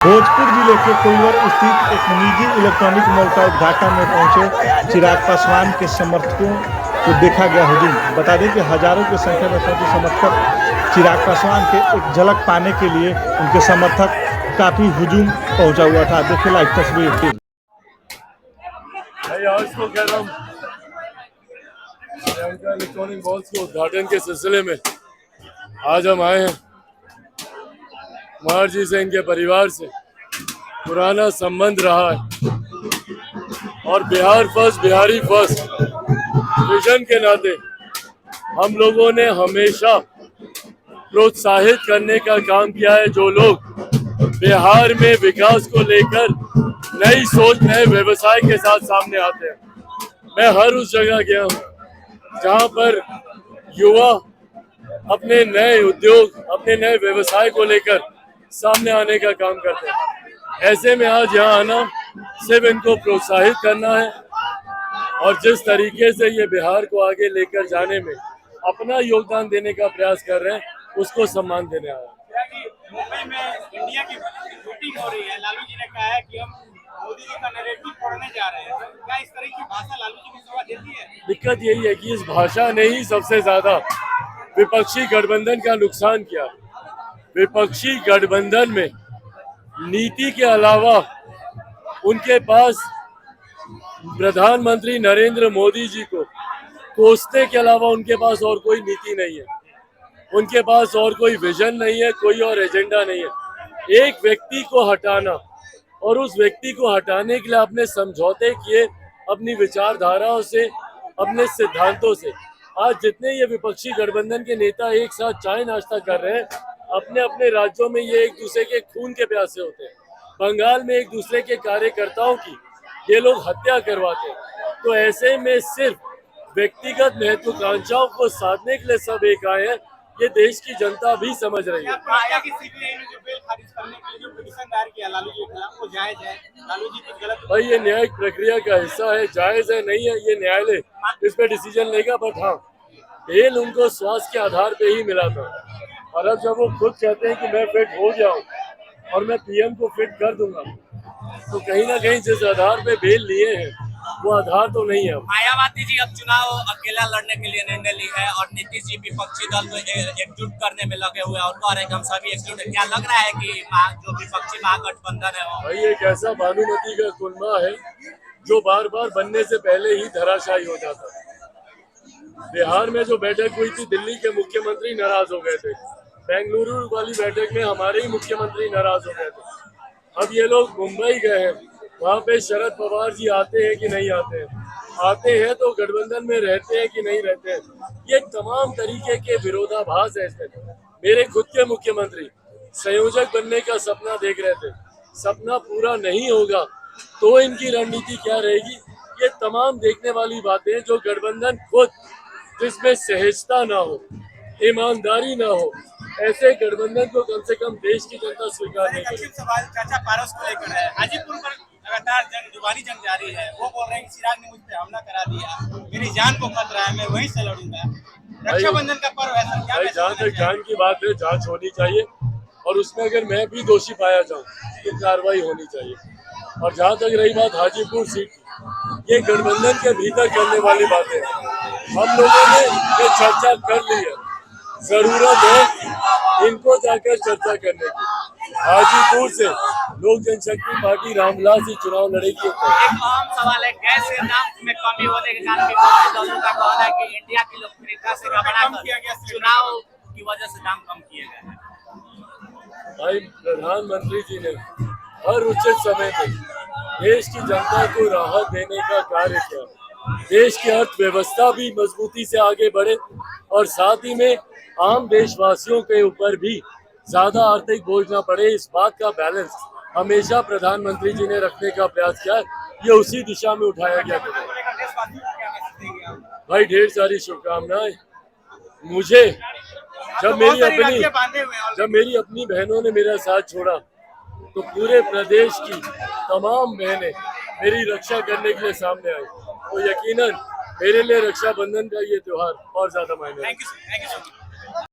भोजपुर जिले के कोइलवर स्थित एक निजी इलेक्ट्रॉनिक मॉल का उद्घाटन में पहुंचे चिराग पासवान के समर्थकों को देखा गया हुजूम। बता दें कि हजारों की संख्या में पहुंचे समर्थक चिराग पासवान के एक झलक पाने के लिए उनके समर्थक काफी हुजूम पहुंचा हुआ था। देखिए लाइव तस्वीर। आज को कह रहा हूँ इलेक्ट्रॉनिक मॉल्स के उद्घाटन के सिलसिले में आज हम आए हैं। कुमार जी से, इनके परिवार से पुराना संबंध रहा है और Bihar first, Bihari first vision के नाते हम लोगों ने हमेशा प्रोत्साहित करने का काम किया है। जो लोग बिहार में विकास को लेकर नई सोच, नए व्यवसाय के साथ सामने आते हैं, मैं हर उस जगह गया हूँ जहाँ पर युवा अपने नए उद्योग, अपने नए व्यवसाय को लेकर सामने आने का काम करते हैं। ऐसे में आज यहाँ आना सिर्फ इनको प्रोत्साहित करना है और जिस तरीके से ये बिहार को आगे लेकर जाने में अपना योगदान देने का प्रयास कर रहे हैं, उसको सम्मान देने आया। मुंबई में इंडिया की शूटिंग हो रही है। लालू जी ने कहा है कि हम मोदी जी का नैरेटिव पढ़ने जा रहे हैं। क्या इस तरह की भाषा लालू जी को शोभा देती है? दिक्कत यही है कि इस भाषा ने ही सबसे ज्यादा विपक्षी गठबंधन का नुकसान किया। विपक्षी गठबंधन में नीति के अलावा उनके पास प्रधानमंत्री नरेंद्र मोदी जी को कोसने के अलावा उनके पास और कोई नीति नहीं है, उनके पास और कोई विजन नहीं है, कोई और एजेंडा नहीं है। एक व्यक्ति को हटाना और उस व्यक्ति को हटाने के लिए आपने समझौते किए अपनी विचारधाराओं से, अपने सिद्धांतों से। आज जितने ये विपक्षी गठबंधन के नेता एक साथ चाय नाश्ता कर रहे हैं, अपने अपने राज्यों में ये एक दूसरे के खून के प्यासे होते हैं। बंगाल में एक दूसरे के कार्यकर्ताओं की ये लोग हत्या करवाते हैं। तो ऐसे में सिर्फ व्यक्तिगत महत्वाकांक्षाओं को साधने के लिए सब एक आए हैं। ये देश की जनता भी समझ रही है। की सीबीआई ने जो बेल खारिज करने के लिए जो पिटीशन दायर किया लालू जी के खिलाफ, वो जायज है? लालू जी कुछ गलत? भाई ये न्यायिक प्रक्रिया का हिस्सा है, जायज है नहीं है ये न्यायालय इस पे डिसीजन लेगा। बट हाँ, बेल उनको स्वास्थ्य के आधार पे ही मिला था और अब जब वो खुद कहते हैं कि मैं फिट हो गया हूँ और मैं पीएम को फिट कर दूंगा, तो कहीं ना कहीं जिस आधार पे बेल लिए हैं वो आधार तो नहीं है। मायावती जी अब चुनाव अकेला लड़ने के लिए निर्णय ली है और नीतीश जी विपक्षी दल को एकजुट करने में लगे हुए हैं और कह रहे हैं कि हम सभी एकजुट हैं। क्या लग रहा है कि जो विपक्षी महागठबंधन है वो भाई एक ऐसा भानुमति का कुनबा है जो बार बार बनने से पहले ही धराशायी हो जाता है। बिहार में जो बैठक हुई थी, दिल्ली के मुख्यमंत्री नाराज हो गए थे। बेंगलुरु वाली बैठक में हमारे ही मुख्यमंत्री नाराज हो गए थे। अब ये लोग मुंबई गए हैं, वहाँ पे शरद पवार जी आते हैं कि नहीं आते हैं, आते हैं तो गठबंधन में रहते हैं कि नहीं रहते हैं। ये तमाम तरीके के विरोधाभास है इसमें। मेरे खुद के मुख्यमंत्री संयोजक बनने का सपना देख रहे थे, सपना पूरा नहीं होगा तो इनकी रणनीति क्या रहेगी, ये तमाम देखने वाली बातें। जो गठबंधन खुद जिसमें सहजता ना हो, ईमानदारी ना हो, ऐसे गठबंधन को कम से कम देश की जनता स्वीकार नहीं करेगी। सवाल चर्चा पारस को लेकर है। हाजीपुर पर लगातार जुबानी जंग जारी है। वो बोल रहे हैं कि चिराग ने मुझ पे हमला करा दिया, मेरी जान को खतरा है, मैं वहीं से लड़ूंगा। रक्षाबंधन का पर्व है सर, क्या जहाँ तक जान की बात है, जांच होनी चाहिए और उसमें अगर मैं भी दोषी पाया जाऊँ तो कार्रवाई होनी चाहिए। और जहाँ तक रही बात हाजीपुर सीट की, ये गठबंधन के भीतर करने वाली बातें हम लोगों ने ये चर्चा कर ली है। जरूरत है इनको जाकर चर्चा करने की। हाजीपुर से लोक जनशक्ति पार्टी रामविलास ही चुनाव लड़ेगी। एक अहम सवाल है, गैस के दाम में कमी होने के कारण विपक्षी दलों का कहना है कि इंडिया की लोकप्रियता से घबराकर चुनाव की वजह से दाम कम किए गए हैं। भाई प्रधानमंत्री जी ने हर उचित समय पे देश की जनता को राहत देने का कार्य किया। देश की अर्थव्यवस्था भी मजबूती से आगे बढ़े और साथ ही में आम देशवासियों के ऊपर भी ज्यादा आर्थिक बोझ न पड़े, इस बात का बैलेंस हमेशा प्रधानमंत्री जी ने रखने का प्रयास किया। ये उसी दिशा में उठाया गया था। भाई ढेर सारी शुभकामनाएं। मुझे जब मेरी अपनी बहनों ने मेरा साथ छोड़ा तो पूरे प्रदेश की तमाम बहनें मेरी रक्षा करने के लिए सामने आई। तो यकीनन मेरे लिए रक्षाबंधन का ये त्योहार और ज्यादा मायने रखता है।